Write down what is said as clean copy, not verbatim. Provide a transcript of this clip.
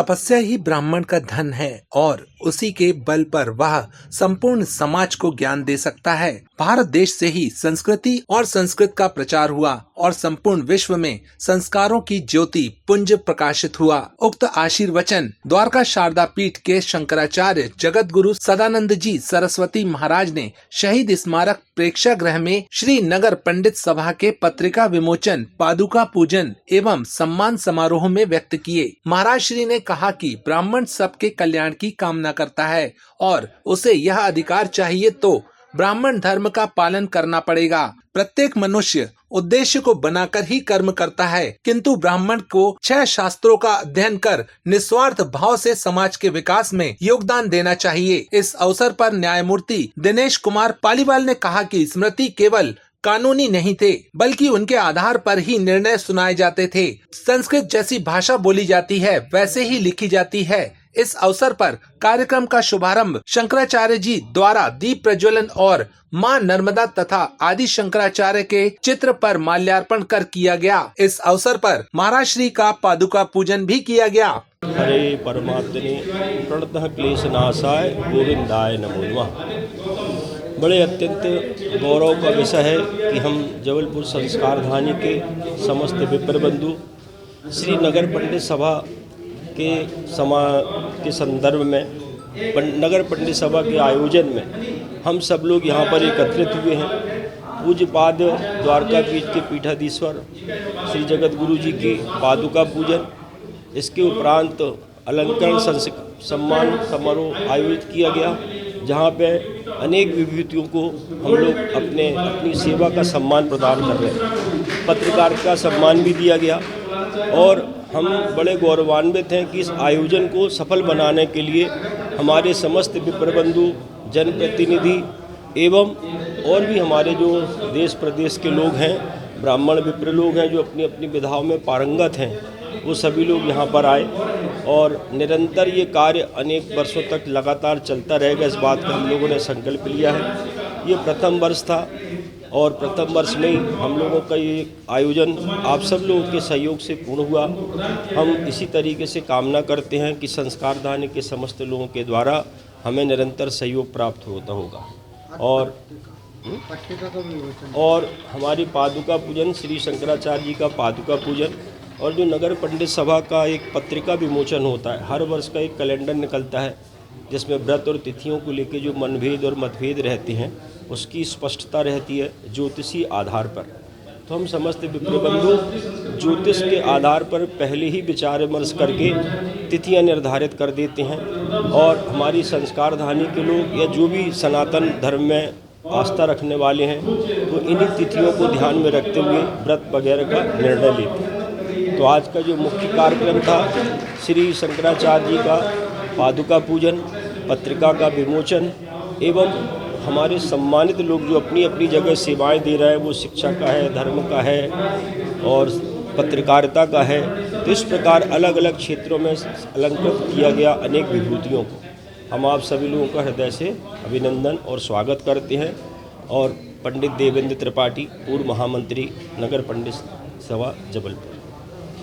तपस्या ही ब्राह्मण का धन है और उसी के बल पर वह संपूर्ण समाज को ज्ञान दे सकता है। भारत देश से ही संस्कृति और संस्कृत का प्रचार हुआ और संपूर्ण विश्व में संस्कारों की ज्योति पुंज प्रकाशित हुआ। उक्त आशीर्वचन द्वारका शारदा पीठ के शंकराचार्य जगत गुरु सदानंद जी सरस्वती महाराज ने शहीद स्मारक प्रेक्षागृह में श्री नगर पंडित सभा के पत्रिका विमोचन, पादुका पूजन एवं सम्मान समारोह में व्यक्त किए। महाराज श्री ने कहा कि ब्राह्मण सबके कल्याण की कामना करता है और उसे यह अधिकार चाहिए तो ब्राह्मण धर्म का पालन करना पड़ेगा। प्रत्येक मनुष्य उद्देश्य को बनाकर ही कर्म करता है, किंतु ब्राह्मण को 6 शास्त्रों का अध्ययन कर निस्वार्थ भाव से समाज के विकास में योगदान देना चाहिए। इस अवसर पर न्यायमूर्ति दिनेश कुमार पालीवाल ने कहा कि स्मृति केवल कानूनी नहीं थे, बल्कि उनके आधार पर ही निर्णय सुनाए जाते थे। संस्कृत जैसी भाषा बोली जाती है, वैसे ही लिखी जाती है। इस अवसर पर कार्यक्रम का शुभारंभ शंकराचार्य जी द्वारा दीप प्रज्वलन और मां नर्मदा तथा आदि शंकराचार्य के चित्र पर माल्यार्पण कर किया गया। इस अवसर पर महाराज श्री का पादुका पूजन भी किया गया। हरे परमात्मने प्रणतः क्लेशनाशाय गोविंदाय नमो नमः। बड़े अत्यंत गौरव का विषय है कि हम जबलपुर संस्कारधानी के समस्त विप्र बंधु श्री नगर पंडित सभा के संदर्भ में नगर पंडित सभा के आयोजन में हम सब लोग यहाँ पर एकत्रित हुए हैं। पूज्यपाद द्वारका पीठ के पीठाधीश्वर श्री जगत गुरु जी की पादुका पूजन, इसके उपरांत अलंकरण सम्मान समारोह आयोजित किया गया, जहाँ पे अनेक विभूतियों को हम लोग अपनी सेवा का सम्मान प्रदान कर रहे हैं। पत्रकारिता का सम्मान भी दिया गया और हम बड़े गौरवान्वित हैं कि इस आयोजन को सफल बनाने के लिए हमारे समस्त विप्र बंधु, जनप्रतिनिधि एवं और भी हमारे जो देश प्रदेश के लोग हैं, ब्राह्मण विप्र लोग हैं जो अपनी अपनी विधाओं में पारंगत हैं, वो सभी लोग यहाँ पर आए और निरंतर ये कार्य अनेक वर्षों तक लगातार चलता रहेगा, इस बात का हम लोगों ने संकल्प लिया है। ये प्रथम वर्ष था और प्रथम वर्ष में ही हम लोगों का ये आयोजन आप सब लोगों के सहयोग से पूर्ण हुआ। हम इसी तरीके से कामना करते हैं कि संस्कारधानी के समस्त लोगों के द्वारा हमें निरंतर सहयोग प्राप्त होता होगा। और हमारी पादुका पूजन, श्री शंकराचार्य जी का पादुका पूजन और जो नगर पंडित सभा का एक पत्रिका विमोचन होता है, हर वर्ष का एक कैलेंडर निकलता है जिसमें व्रत और तिथियों को लेकर जो मनभेद और मतभेद रहते हैं उसकी स्पष्टता रहती है ज्योतिषीय आधार पर। तो हम समस्त विप्र बंधु ज्योतिष के आधार पर पहले ही विचार विमर्श करके तिथियां निर्धारित कर देते हैं और हमारी संस्कारधानी के लोग या जो भी सनातन धर्म में आस्था रखने वाले हैं तो इन्हीं तिथियों को ध्यान में रखते हुए व्रत वगैरह का निर्णय लेते हैं। तो आज का जो मुख्य कार्यक्रम था श्री शंकराचार्य जी का पादुका पूजन, पत्रिका का विमोचन एवं हमारे सम्मानित लोग जो अपनी अपनी जगह सेवाएं दे रहे हैं, वो शिक्षा का है, धर्म का है और पत्रकारिता का है। तो इस प्रकार अलग अलग क्षेत्रों में अलंकृत किया गया अनेक विभूतियों को हम आप सभी लोगों का हृदय से अभिनंदन और स्वागत करते हैं। और पंडित देवेंद्र त्रिपाठी, पूर्व महामंत्री, नगर पंडित सभा, जबलपुर।